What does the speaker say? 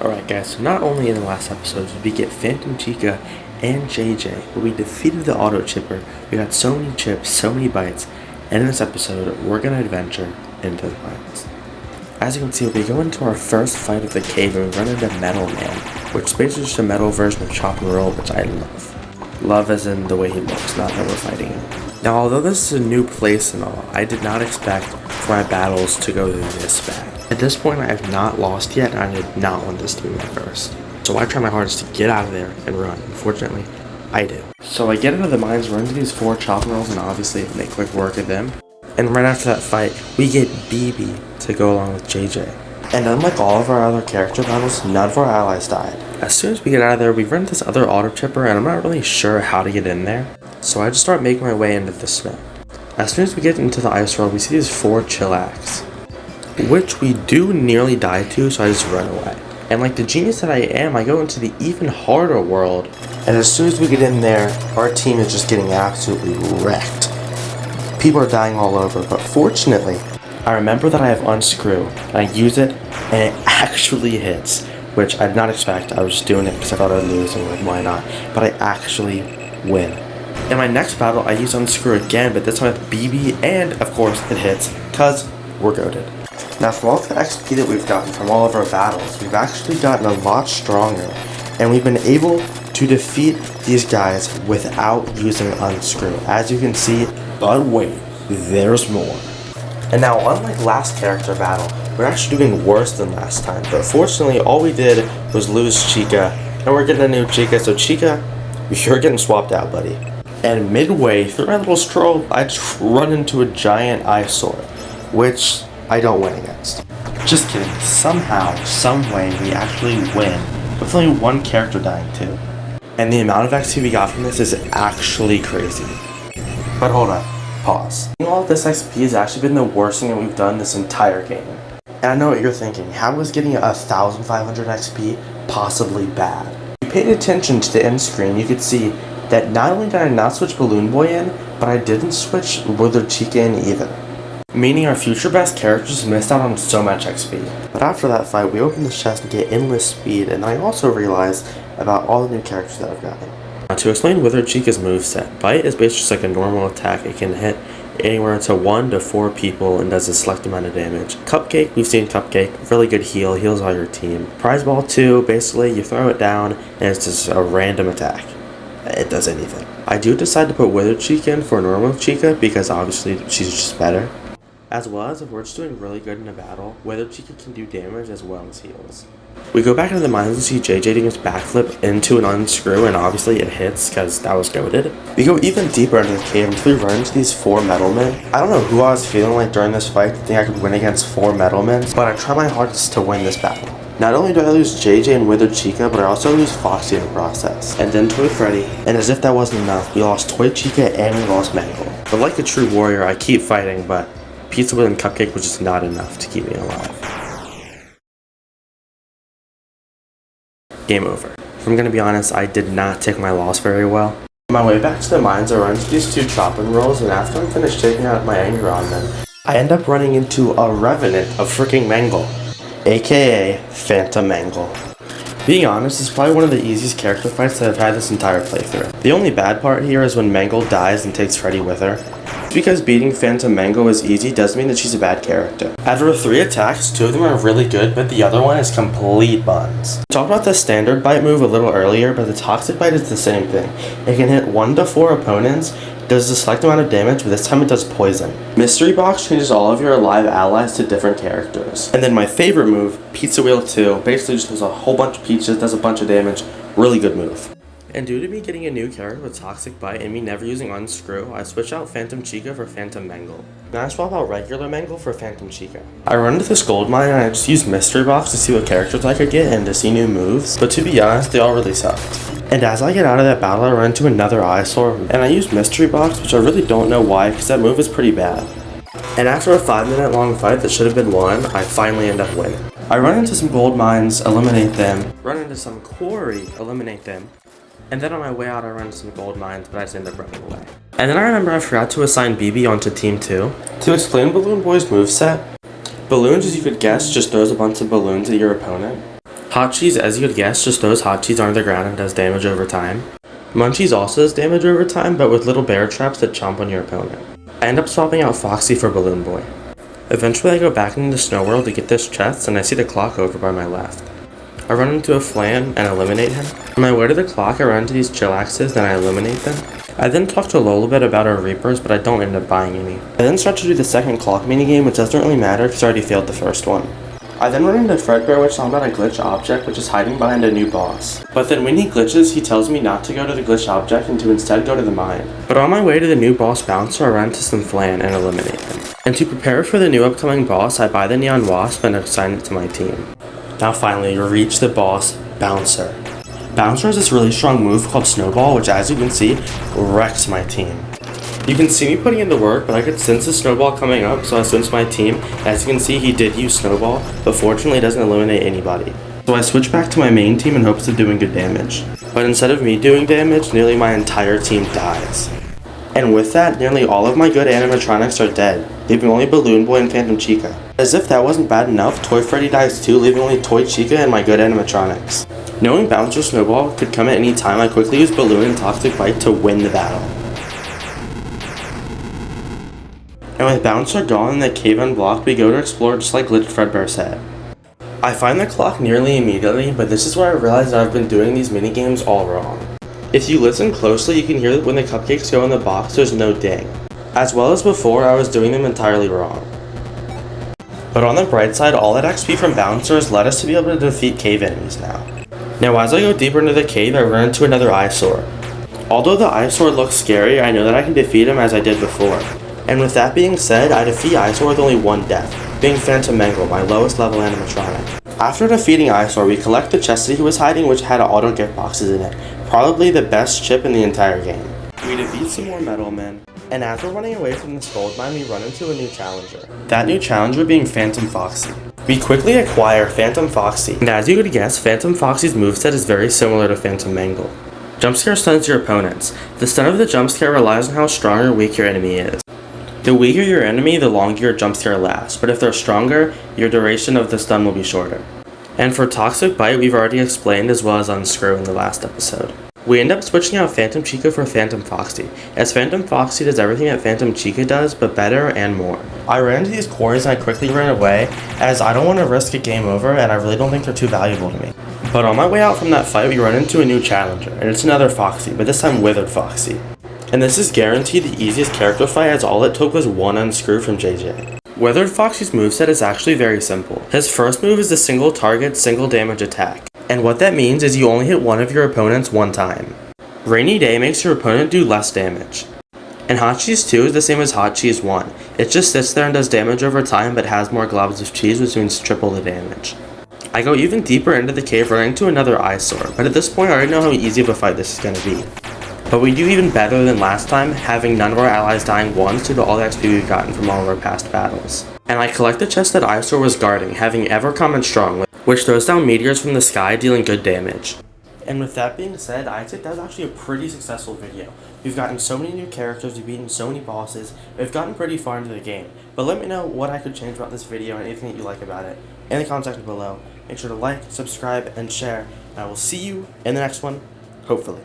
Alright guys, so not only in the last episode did we get Phantom Chica and JJ, but we defeated the auto chipper. We got so many chips, so many bites, and in this episode we're gonna adventure into the mines. As you can see, we go into our first fight of the cave and we run into Metal Man, which is basically just a metal version of Chop and Roll, which I love. Love as in the way he looks, not that we're fighting him. Now although this is a new place and all, I did not expect for my battles to go this bad. At this point I have not lost yet and I did not want this to be my first. So I try my hardest to get out of there and run. Unfortunately, I do. So I get into the mines, run into these 4 Chop and Rolls and obviously make quick work of them. And right after that fight, we get BB to go along with JJ. And unlike all of our other character battles, none of our allies died. As soon as we get out of there, we run into this other auto chipper and I'm not really sure how to get in there. So I just start making my way into the snow. As soon as we get into the ice world, we see these 4 chillax, which we do nearly die to, so I just run away. And like the genius that I am, I go into the even harder world. And as soon as we get in there, our team is just getting absolutely wrecked. People are dying all over, but fortunately, I remember that I have Unscrew, and I use it, and it actually hits, which I did not expect. I was just doing it because I thought I'd lose, and like, why not? But I actually win. In my next battle, I use Unscrew again, but this time with BB, and of course, it hits, because we're goated. Now, from all the XP that we've gotten from all of our battles, we've actually gotten a lot stronger, and we've been able to defeat these guys without using Unscrew. As you can see, but wait, there's more. And now, unlike last character battle, we're actually doing worse than last time, but fortunately, all we did was lose Chica, and we're getting a new Chica, so Chica, you're getting swapped out, buddy. And midway through my little stroll, I just run into a giant eyesore, which I don't win against. Just kidding. Somehow, someway, we actually win, with only 1 character dying too. And the amount of XP we got from this is actually crazy. But hold up, pause. All of this XP has actually been the worst thing that we've done this entire game. And I know what you're thinking, how is getting 1,500 XP possibly bad? If you paid attention to the end screen, you could see that not only did I not switch Balloon Boy in, but I didn't switch Withered Chica in either. Meaning our future best characters missed out on so much XP. But after that fight, we opened the chest and get endless speed, and I also realized about all the new characters that I've gotten. Now to explain Withered Chica's moveset, Bite is basically just like a normal attack. It can hit anywhere to 1 to 4 people and does a select amount of damage. Cupcake, we've seen Cupcake, really good heal, heals all your team. Prize Ball 2, basically you throw it down and it's just a random attack. It does anything. I do decide to put Withered Chica in for normal Chica because obviously she's just better. As well as if we're just doing really good in a battle, Withered Chica can do damage as well as heals. We go back into the mines and see JJ doing his backflip into an Unscrew, and obviously it hits because that was goated. We go even deeper into the cave until we run into these 4 metal men. I don't know who I was feeling like during this fight to think I could win against 4 metal men, but I try my hardest to win this battle. Not only do I lose JJ and Withered Chica, but I also lose Foxy in the process. And then Toy Freddy, and as if that wasn't enough, we lost Toy Chica and we lost Mangle. But like a true warrior, I keep fighting, but Pizza Wheel and Cupcake was just not enough to keep me alive. Game over. If I'm gonna be honest, I did not take my loss very well. On my way back to the mines, I run into these 2 Chop and Rolls, and after I'm finished taking out my anger on them, I end up running into a revenant of freaking Mangle, aka Phantom Mangle. Being honest, it's probably one of the easiest character fights that I've had this entire playthrough. The only bad part here is when Mangle dies and takes Freddy with her. Just because beating Phantom Mangle is easy doesn't mean that she's a bad character. Out of 3 attacks, 2 of them are really good, but the other one is complete buns. We talked about the standard bite move a little earlier, but the toxic bite is the same thing. It can hit 1 to 4 opponents, does a select amount of damage, but this time it does poison. Mystery Box changes all of your alive allies to different characters. And then my favorite move, Pizza Wheel 2, basically just does a whole bunch of pizzas, does a bunch of damage, really good move. And due to me getting a new character with Toxic Bite and me never using Unscrew, I switch out Phantom Chica for Phantom Mangle. Then I swap out regular Mangle for Phantom Chica. I run into this gold mine and I just use Mystery Box to see what characters I could get and to see new moves, but to be honest, they all really sucked. And as I get out of that battle, I run into another eyesore, and I use Mystery Box, which I really don't know why, because that move is pretty bad. And after a 5-minute long fight that should have been won, I finally end up winning. I run into some gold mines, eliminate them, run into some quarry, eliminate them, and then on my way out I run into some gold mines, but I just end up running away. And then I remember I forgot to assign BB onto Team 2. To explain Balloon Boy's moveset, balloons, as you could guess, just throws a bunch of balloons at your opponent. Hot Cheese, as you would guess, just throws hot cheese onto the ground and does damage over time. Munchies also does damage over time, but with little bear traps that chomp on your opponent. I end up swapping out Foxy for Balloon Boy. Eventually I go back into the snow world to get this chest, and I see the clock over by my left. I run into a Flan and eliminate him. On my way to the clock, I run into these Chillaxes, then I eliminate them. I then talk to Lola a bit about our Reapers, but I don't end up buying any. I then start to do the second clock minigame, which doesn't really matter because I already failed the first one. I then run into Fredbear, which found out a glitch object, which is hiding behind a new boss. But then when he glitches, he tells me not to go to the glitch object and to instead go to the mine. But on my way to the new boss Bouncer, I run into some Flan and eliminate him. And to prepare for the new upcoming boss, I buy the Neon Wasp and assign it to my team. Now finally, we reach the boss, Bouncer. Bouncer has this really strong move called Snowball, which as you can see, wrecks my team. You can see me putting in the work, but I could sense the Snowball coming up, so I switched my team. As you can see, he did use Snowball, but fortunately it doesn't eliminate anybody. So I switch back to my main team in hopes of doing good damage. But instead of me doing damage, nearly my entire team dies. And with that, nearly all of my good animatronics are dead, leaving only Balloon Boy and Phantom Chica. As if that wasn't bad enough, Toy Freddy dies too, leaving only Toy Chica and my good animatronics. Knowing Bouncer Snowball could come at any time, I quickly used Balloon and Toxic Bite to win the battle. And with Bouncer gone and the cave unblocked, we go to explore just like Glitch Fredbear said. I find the clock nearly immediately, but this is where I realize that I've been doing these minigames all wrong. If you listen closely, you can hear that when the cupcakes go in the box, there's no ding. As well as before, I was doing them entirely wrong. But on the bright side, all that XP from Bouncer has led us to be able to defeat cave enemies now. Now as I go deeper into the cave, I run into another eyesore. Although the eyesore looks scary, I know that I can defeat him as I did before. And with that being said, I defeat Eyesore with only one death, being Phantom Mangle, my lowest level animatronic. After defeating Eyesore, we collect the chest that he was hiding, which had auto gift boxes in it, probably the best chip in the entire game. We defeat some more metal men, and as we're running away from this gold mine, we run into a new challenger. That new challenger being Phantom Foxy. We quickly acquire Phantom Foxy, and as you could guess, Phantom Foxy's moveset is very similar to Phantom Mangle. Jumpscare stuns your opponents. The stun of the jumpscare relies on how strong or weak your enemy is. The weaker your enemy, the longer your jumpscare lasts, but if they're stronger, your duration of the stun will be shorter. And for Toxic Bite, we've already explained as well as Unscrew in the last episode. We end up switching out Phantom Chica for Phantom Foxy, as Phantom Foxy does everything that Phantom Chica does, but better and more. I ran into these quarries and I quickly ran away, as I don't want to risk a game over and I really don't think they're too valuable to me. But on my way out from that fight, we run into a new challenger, and it's another Foxy, but this time Withered Foxy. And this is guaranteed the easiest character fight, as all it took was one unscrew from JJ. Withered Foxy's moveset is actually very simple. His first move is a single target, single damage attack. And what that means is you only hit one of your opponents one time. Rainy Day makes your opponent do less damage. And Hot Cheese 2 is the same as Hot Cheese 1. It just sits there and does damage over time, but has more globs of cheese, which means triple the damage. I go even deeper into the cave, running to another eyesore, but at this point I already know how easy of a fight this is going to be. But we do even better than last time, having none of our allies dying once due to all the XP we've gotten from all of our past battles. And I collect the chest that Eyesore was guarding, having Ever Common Strong, which throws down meteors from the sky, dealing good damage. And with that being said, I'd say that was actually a pretty successful video. We've gotten so many new characters, we've beaten so many bosses, we've gotten pretty far into the game. But let me know what I could change about this video and anything that you like about it in the comment section below. Make sure to like, subscribe, and share, and I will see you in the next one, hopefully.